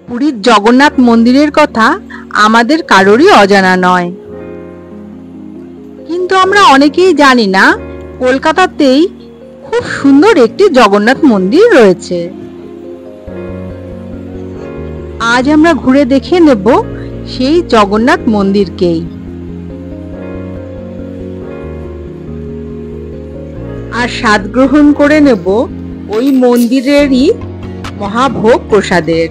পুরীর জগন্নাথ মন্দিরের কথা আমাদের কারোরই অজানা নয়, কিন্তু আমরা অনেকেই জানি না কলকাতাতেই খুব সুন্দর একটি জগন্নাথ মন্দির রয়েছে। আজ আমরা ঘুরে দেখে নেব সেই জগন্নাথ মন্দিরকেই। আর স্বাদ গ্রহণ করে নেব ওই মন্দিরেরই মহাভোগ প্রসাদের।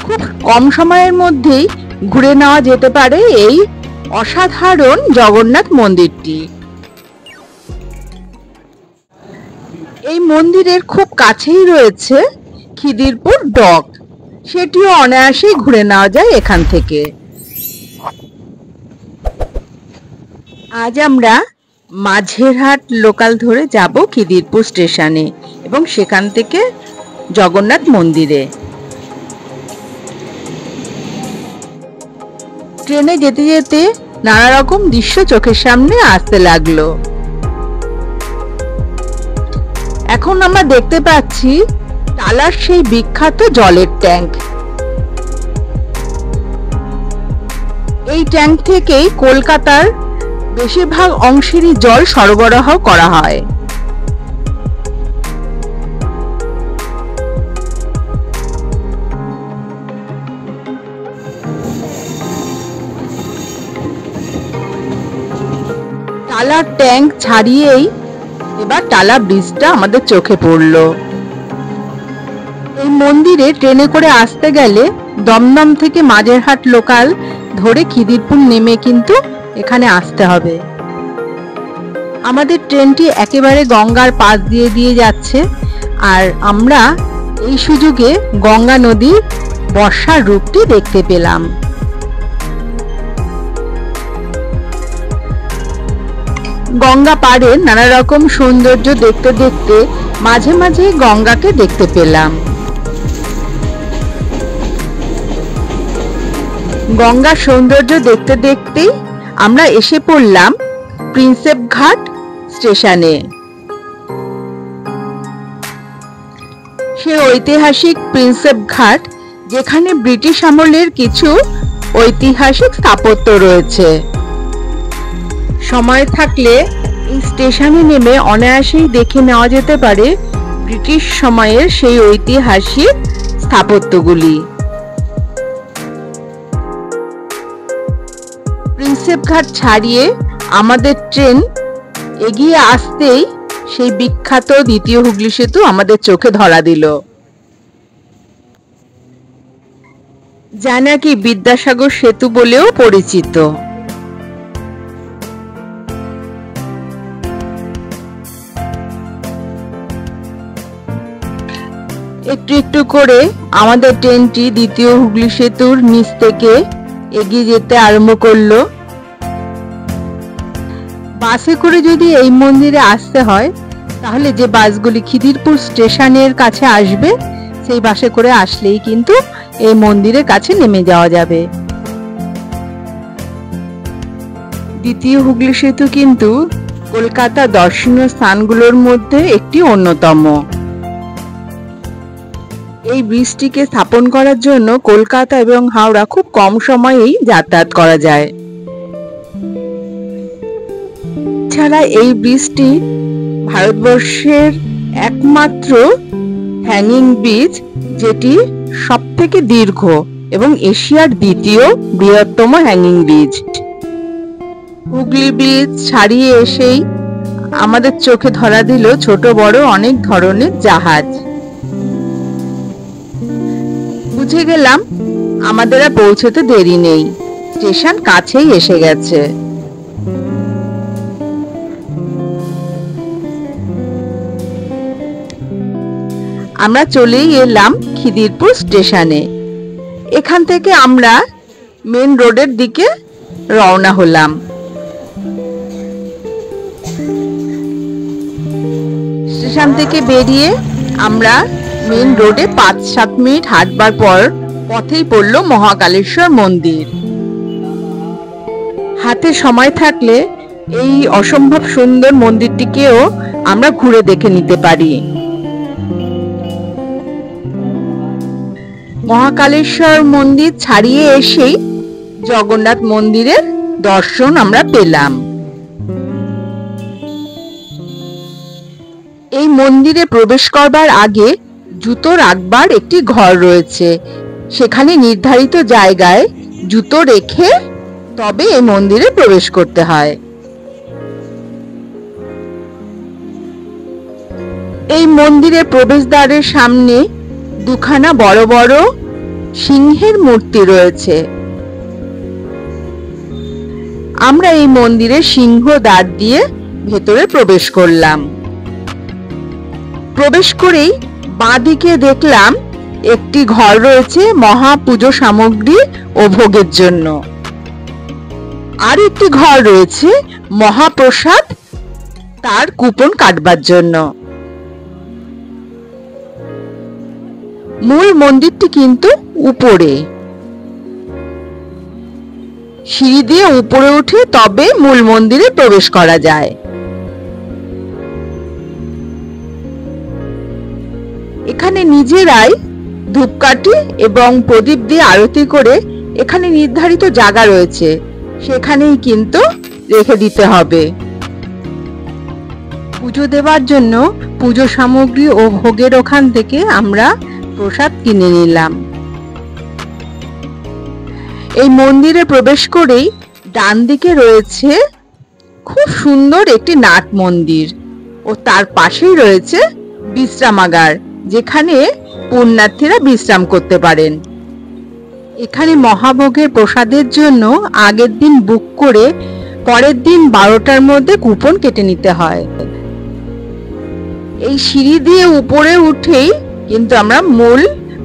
খুব কম সময়ের মধ্যেই ঘুরে নেওয়া যেতে পারে এই অসাধারণ জগন্নাথ মন্দিরটি। এই মন্দিরের খুব কাছেই রয়েছে খিদিরপুর ডক, সেটিও অনায়াসেই ঘুরে নেওয়া যায় এখান থেকে। আজ আমরা মাঝেরহাট লোকাল ধরে যাব খিদিরপুর স্টেশনে এবং সেখান থেকে জগন্নাথ মন্দিরে। ট্রেনে যেতে যেতে নানা রকম দৃশ্য চোখের সামনে আসতে লাগলো। এখন আমরা দেখতে পাচ্ছি টালার সেই বিখ্যাত জলের ট্যাঙ্ক। এই ট্যাঙ্ক থেকেই কলকাতার বেশিরভাগ অংশেরই জল সরবরাহ করা হয়। টালার ট্যাঙ্ক ছাড়িয়েই এবার টালা ব্রিজটা আমাদের চোখে পড়লো। এই মন্দিরে ট্রেনে করে আসতে গেলে দমদম থেকে মাঝেরহাট লোকাল ধরে খিদিরপুর নেমে কিন্তু এখানে আসতে হবে। আমাদের ট্রেনটি একেবারে গঙ্গার পাশ দিয়ে দিয়ে যাচ্ছে, আর আমরা এই সুযোগে গঙ্গা নদীর বর্ষার রূপটি দেখতে পেলাম। গঙ্গা পাড়ে নানা রকম সৌন্দর্য দেখতে দেখতে মাঝে মাঝে গঙ্গাকে দেখতে পেলাম। গঙ্গার সৌন্দর্য দেখতে দেখতেই আমরা এসে পড়লাম প্রিন্সেপ ঘাট স্টেশনে। সে ঐতিহাসিক প্রিন্সেপ ঘাট, যেখানে ব্রিটিশ আমলের কিছু ঐতিহাসিক স্থাপত্য রয়েছে। সময় থাকলে এই স্টেশনে নেমে অনায়াসেই দেখে নেওয়া যেতে পারে ব্রিটিশ সময়ের সেই ঐতিহাসিক স্থাপত্যগুলি। প্রিন্সেপ ঘাট ছাড়িয়ে আমাদের ট্রেন এগিয়ে আসতেই সেই বিখ্যাত দ্বিতীয় হুগলি সেতু আমাদের চোখে ধরা দিল, যা নাকি বিদ্যাসাগর সেতু বলেও পরিচিত। একটু একটু করে আমাদের ট্রেনটি দ্বিতীয় হুগলি সেতুর নিচ থেকে এগিয়ে যেতে আরম্ভ করলো। বাসে করে যদি এই মন্দিরে আসতে হয় তাহলে যে বাসগুলি খিদিরপুর স্টেশনের কাছে আসবে সেই বাসে করে আসলেই কিন্তু এই মন্দিরের কাছে নেমে যাওয়া যাবে। দ্বিতীয় হুগলি সেতু কিন্তু কলকাতা দর্শনীয় স্থানগুলোর মধ্যে একটি অন্যতম। এই ব্রিজটিকে স্থাপন করার জন্য কলকাতা এবং হাওড়া খুব কম সময়েই যাতায়াত করা যায়। এছাড়া এই ব্রিজটি ভারতবর্ষের একমাত্র হ্যাঙ্গিং ব্রিজ, যেটি সবথেকে দীর্ঘ এবং এশিয়ার দ্বিতীয় বৃহত্তম হ্যাঙ্গিং ব্রিজ। হুগলি ব্রিজ ছাড়িয়ে এসেই আমাদের চোখে ধরা দিল ছোট বড় অনেক ধরনের জাহাজ। বুঝে গেলাম আমাদের আর পৌঁছতে দেরি নেই, স্টেশন কাছেই এসে গেছে। আমরা চলেই এলাম খিদিরপুর স্টেশনে। এখান থেকে আমরা মেন রোডের দিকে রওনা হলাম। স্টেশন থেকে বেরিয়ে আমরা মেন রোডে 5-7 মিনিট হাঁটবার পর পথেই পড়ল মহাকালেশ্বর মন্দির। হাতে সময় থাকলে এই অসম্ভব সুন্দর মন্দিরটিকেও আমরা ঘুরে দেখে নিতে পারি। মহাকালেশ্বর মন্দির ছাড়িয়ে এসেই জগন্নাথ মন্দিরের দর্শন আমরা পেলাম। এই মন্দিরে প্রবেশ করবার আগে জুতো রাখবার একটি ঘর রয়েছে, সেখানে নির্ধারিত জায়গায় জুতো রেখে তবে এই মন্দিরে প্রবেশ করতে হয়। এই মন্দিরের প্রবেশদ্বারের সামনে দুখানা বড় বড় সিংহের মূর্তি রয়েছে। আমরা এই মন্দিরের সিংহ দ্বার দিয়ে ভেতরে প্রবেশ করলাম। প্রবেশ করেই বাঁদিকে দেখলাম একটি ঘর রয়েছে মহাপুজো সামগ্রী ও ভোগের জন্য, আর একটি ঘর রয়েছে মহাপ্রসাদ তার কুপন কাটবার জন্য। মূল মন্দিরটি কিন্তু উপরে, সিঁড়ি দিয়ে উপরে উঠে তবে মূল মন্দিরে প্রবেশ করা যায়। এখানে নিজেরাই ধূপকাঠি এবং প্রদীপ দিয়ে আরতি করে এখানে নির্ধারিত জায়গা রয়েছে, সেখানেই কিন্তু রেখে দিতে হবে। পুজো দেওয়ার জন্য পুজো সামগ্রী ও ভোগের ওখান থেকে আমরা প্রসাদ কিনে নিলাম। এই মন্দিরে প্রবেশ করেই ডান দিকে রয়েছে খুব সুন্দর একটি নাট মন্দির ও তার পাশেই রয়েছে বিশ্রামাগার, যেখানে পুণ্যার্থীরা বিশ্রাম করতে পারেন। এখানে মহাভোগের প্রসাদের জন্য আগের দিন বুক করে পরের দিন 12টার মধ্যে কুপন কেটে নিতে হয়। এই সিঁড়ি দিয়ে উপরে উঠেই কিন্তু আমরা মূল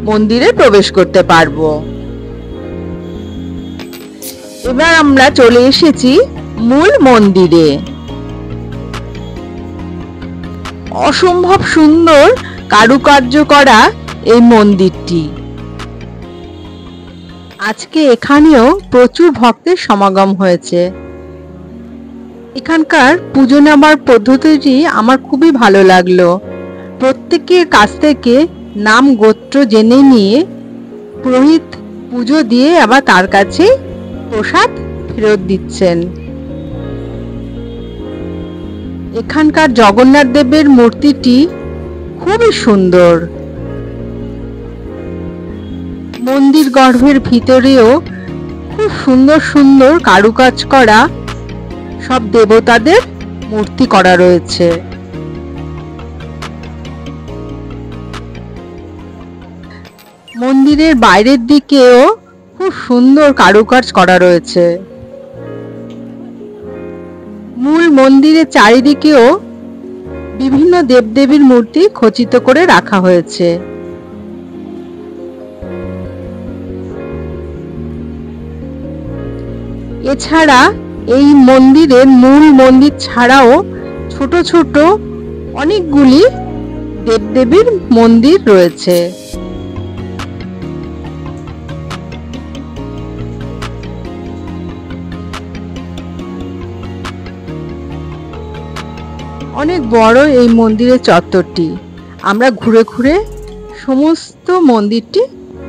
মন্দিরে প্রবেশ করতে পারবো। এবার আমরা চলে এসেছি মূল মন্দিরে। অসম্ভব সুন্দর কারুকার্য করা এই মন্দিরটি। আজকে এখানেও প্রচুর ভক্তের সমাগম হয়েছে। এখানকার পুজো নেবার পদ্ধতিটি আমার খুবই ভালো লাগলো। প্রত্যেকের কাছ থেকে নাম গোত্র জেনে নিয়ে পুরোহিত পুজো দিয়ে আবার তার কাছে প্রসাদ ফেরত দিচ্ছেন। এখানকার জগন্নাথ দেবের মূর্তিটি খুবই সুন্দর। মন্দির গর্ভের ভিতরেও খুব সুন্দর সুন্দর কারুকাজ করা সব দেবতাদের মূর্তি করা রয়েছে। মন্দিরের বাইরের দিকেও খুব সুন্দর কারুকাজ করা রয়েছে। মূল মন্দিরের চারিদিকেও বিভিন্ন দেবদেবীর মূর্তি খচিত করে রাখা হয়েছে। এছাড়া এই মন্দিরের মূল মন্দির ছাড়াও ছোট ছোট অনেকগুলি দেবদেবীর মন্দির রয়েছে। অনেক বড় এই মন্দিরের চত্বরটি। আমরা ঘুরে ঘুরে সমস্ত মন্দিরটি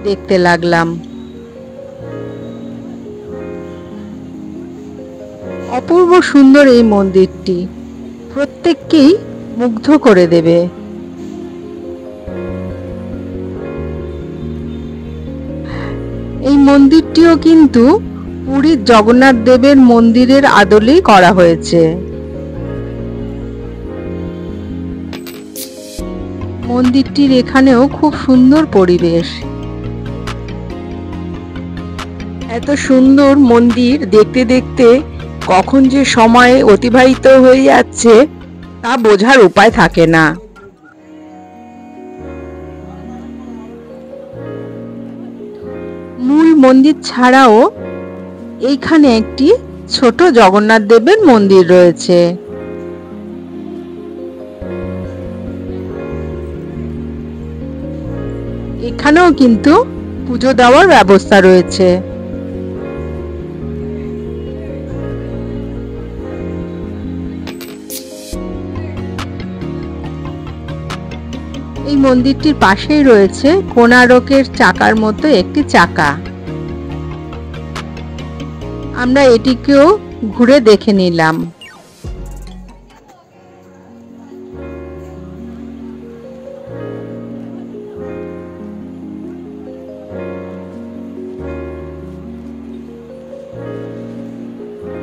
দেখতে লাগলাম। অপূর্ব সুন্দর এই মন্দিরটি, প্রত্যেককেই মুগ্ধ করে দেবে। এই মন্দিরটিও কিন্তু পুরীর জগন্নাথ দেবের মন্দিরের আদলেই করা হয়েছে। মন্দিরটির এখানেও খুব সুন্দর পরিবেশ। এত সুন্দর মন্দির দেখতে দেখতে কখন যে সময় অতিবাহিত হয়ে যাচ্ছে তা বোঝার উপায় থাকে না। মূল মন্দির ছাড়াও এইখানে একটি ছোট জগন্নাথ দেবের মন্দির রয়েছে। এখানেও কিন্তু পুজো দেওয়ার ব্যবস্থা রয়েছে। এই মন্দিরটির পাশেই রয়েছে কোণারকের চাকার মতো একটি চাকা। আমরা এটিকেও ঘুরে দেখে নিলাম।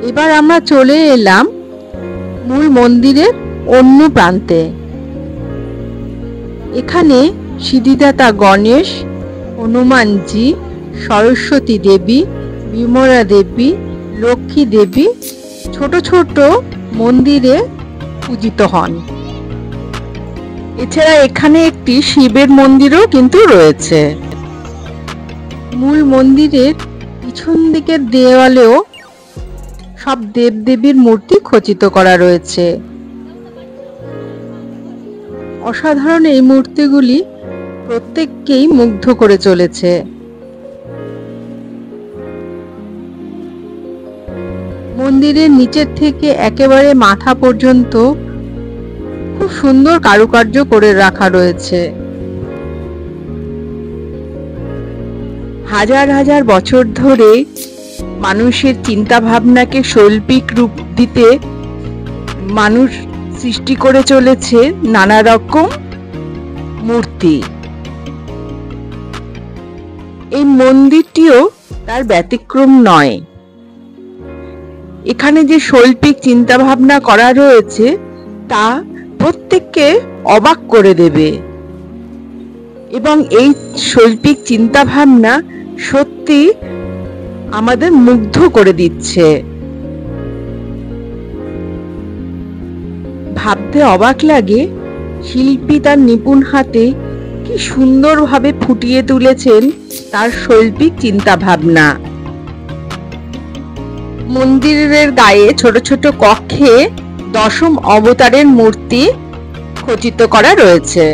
এবার আমরা চলে এলাম মূল মন্দিরের অন্য প্রান্তে। এখানে সিদ্ধিদাতা গণেশ, হনুমানজি, সরস্বতী দেবী, বিমলা দেবী, লক্ষ্মী দেবী ছোট ছোট মন্দিরে পূজিত হন। এছাড়া এখানে একটি শিবের মন্দিরও কিন্তু রয়েছে। মূল মন্দিরের পিছন দিকের দেওয়ালেও সব দেবদেবীর মূর্তি খচিত করা রয়েছে। অসাধারণ এই মূর্তিগুলি প্রত্যেককেই মুগ্ধ করে চলেছে। মন্দিরের নিচের থেকে একেবারে মাথা পর্যন্ত খুব সুন্দর কারুকার্য করে রাখা রয়েছে। হাজার হাজার বছর ধরে মানুষের চিন্তা ভাবনাকে শৈল্পিক রূপ দিতে মানুষ সৃষ্টি করে চলেছে নানা রকম মূর্তি। এই মন্দিরটিও তার ব্যতিক্রম নয়। এখানে যে শৈল্পিক চিন্তা ভাবনা করা রয়েছে তা প্রত্যেককে অবাক করে দেবে, এবং এই শৈল্পিক চিন্তা ভাবনা সত্যি আমাদের মুগ্ধ করে দিচ্ছে। ভাবতে অবাক লাগে শিল্পী তার নিপুণ হাতে কি সুন্দরভাবে ফুটিয়ে তুলেছেন তার শৈল্পিক চিন্তা ভাবনা। মন্দিরের গায়ে ছোট ছোট কক্ষে দশম অবতারের মূর্তি খচিত করা রয়েছে।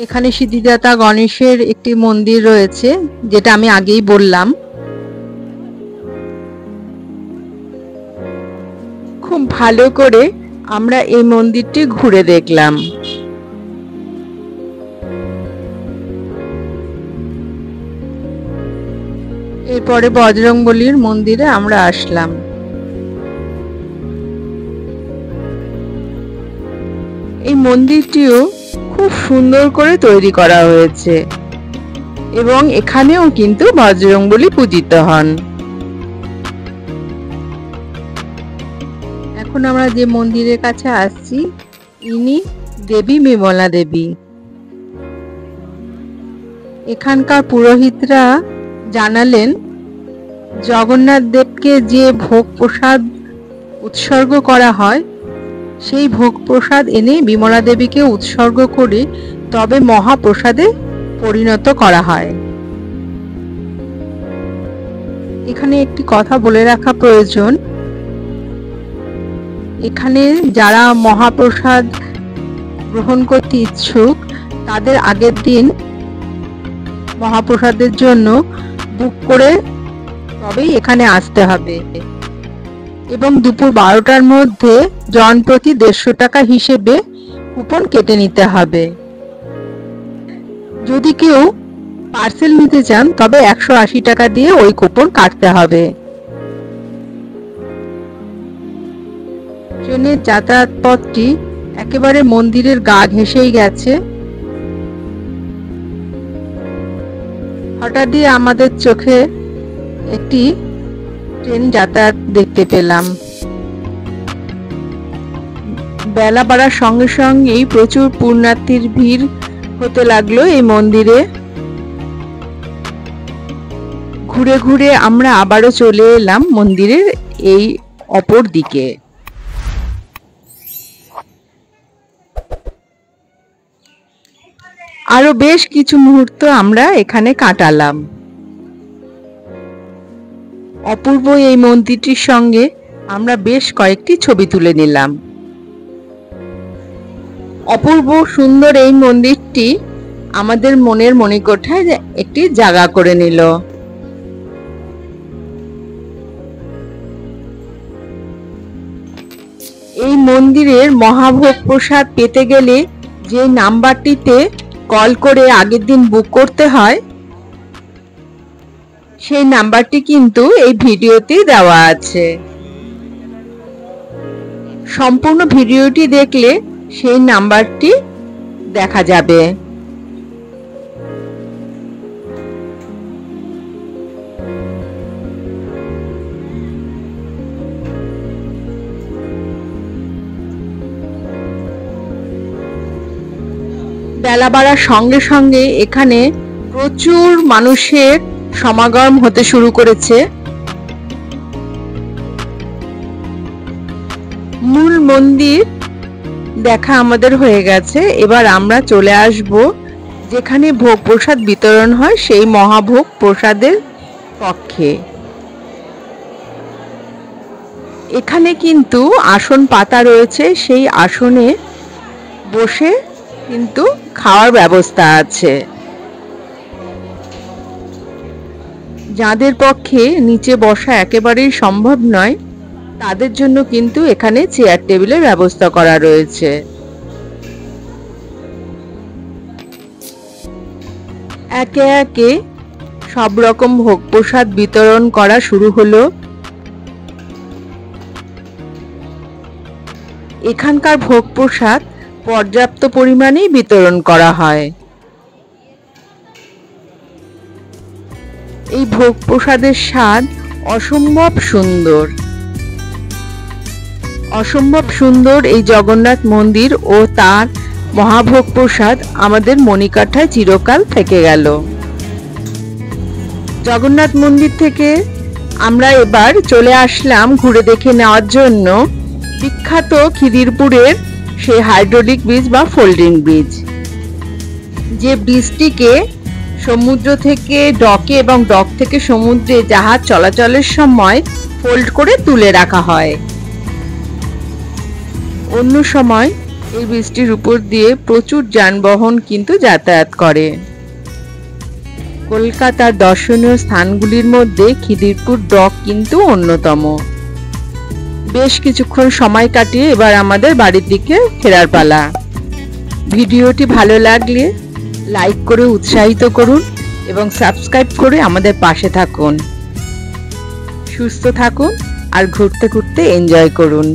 এখানে সিদ্ধিদাতা গণেশের একটি মন্দির রয়েছে, যেটা আমি আগেই বললাম। খুব ভালো করে আমরা এই মন্দিরটি ঘুরে দেখলাম। এরপরে বজরংবলীর মন্দিরে আমরা আসলাম। এই মন্দিরটিও খুব সুন্দর করে তৈরি করা হয়েছে এবং এখানেও কিন্তু বজরংবলী পূজিত হন। এখন আমরা যে মন্দিরের কাছে আসছি ইনি দেবী বিমলা দেবী। এখানকার পুরোহিতরা জানালেন জগন্নাথ দেবকে যে ভোগ প্রসাদ উৎসর্গ করা হয় সেই ভোগ প্রসাদ এনে বিমলা দেবীকে উৎসর্গ করে তবে মহাপ্রসাদে পরিণত করা হয়। এখানে একটি কথা বলে রাখা প্রয়োজন, এখানে যারা মহাপ্রসাদ গ্রহণ করতে ইচ্ছুক তাদের আগের দিন মহাপ্রসাদের জন্য বুক করে তবেই এখানে আসতে হবে এবং দুপুর 12টার মধ্যে জন প্রতি 150 টাকা হিসেবে কুপন কেটে নিতে হবে। যদি কেউ পার্সেল নিতে চান তবে 180 টাকা দিয়ে ওই কুপন কাটতে হবে। ট্রেনের যাতায়াত পথটি একেবারে মন্দিরের গা ঘেঁষেই গেছে। হঠাৎই আমাদের চোখে একটি ট্রেন যাতায়াত দেখতে পেলাম। বেলা বাড়ার সঙ্গে সঙ্গেই প্রচুর পুণ্যার্থীর ভিড় হতে লাগলো এই মন্দিরে। ঘুরে ঘুরে আমরা আবারও চলে এলাম মন্দিরের এই অপর দিকে। আরো বেশ কিছু মুহূর্ত আমরা এখানে কাটালাম। অপূর্ব এই মন্দিরটির সঙ্গে আমরা বেশ কয়েকটি ছবি তুলে নিলাম। অপূর্ব সুন্দর এই মন্দিরটি আমাদের মনের মণিকোঠায় একটি জায়গা করে নিল। এই মন্দিরের মহাভোগ প্রসাদ পেতে গেলে যে নাম্বারটিতে কল করে আগের দিন বুক করতে হয় সেই নাম্বারটি কিন্তু এই ভিডিওতেই দেওয়া আছে। সম্পূর্ণ ভিডিওটি দেখলে সেই নাম্বারটি দেখা যাবে। বেলা বাড়ার সঙ্গে সঙ্গে এখানে প্রচুর মানুষের সমাগম হতে শুরু করেছে। মূল মন্দির দেখা আমাদের হয়ে গেছে। এবার আমরা চলে আসব যেখানে ভোগ প্রসাদ বিতরণ হয় সেই মহাভোগ প্রসাদের কক্ষে। এখানে কিন্তু আসন পাতা রয়েছে, সেই আসনে বসে কিন্তু খাওয়ার ব্যবস্থা আছে। যাদের পক্ষে নিচে বসা একেবারেই সম্ভব নয় তাদের জন্য কিন্তু এখানে চেয়ার টেবিলের ব্যবস্থা করা রয়েছে। একে একে সব রকম ভোগ প্রসাদ বিতরণ করা শুরু হলো। এখানকার ভোগ প্রসাদ পর্যাপ্ত পরিমাণেই বিতরণ করা হয়। এই ভোগ প্রসাদের স্বাদ অসম্ভব সুন্দর। অসম্ভব সুন্দর এই জগন্নাথ মন্দির ও তার মহাভোগ প্রসাদ আমাদের মণিকাঠায় চিরকাল থেকে গেল। জগন্নাথ মন্দির থেকে আমরা এবার চলে আসলাম ঘুরে দেখে নেওয়ার জন্য বিখ্যাত খিদিরপুরের সেই হাইড্রোলিক ব্রিজ বা ফোল্ডিং ব্রিজ, যে ব্রিজটিকে সমুদ্র থেকে ডকে এবং ডক থেকে সমুদ্রে জাহাজ চলাচলের সময় ফোল্ড করে তুলে রাখা হয়। অন্য সময় এই ব্রিজটির উপর দিয়ে প্রচুর যানবাহন কিন্তু যাতায়াত করে। কলকাতার দর্শনীয় স্থানগুলির মধ্যে খিদিরপুর ডক কিন্তু অন্যতম। বেশ কিছুক্ষণ সময় কাটিয়ে এবার আমাদের বাড়ির দিকে ফেরার পালা। ভিডিওটি ভালো লাগলে লাইক করে উৎসাহিত করুন এবং সাবস্ক্রাইব করে আমাদের পাশে থাকুন। সুস্থ থাকুন আর ঘুরতে ঘুরতে এনজয় করুন।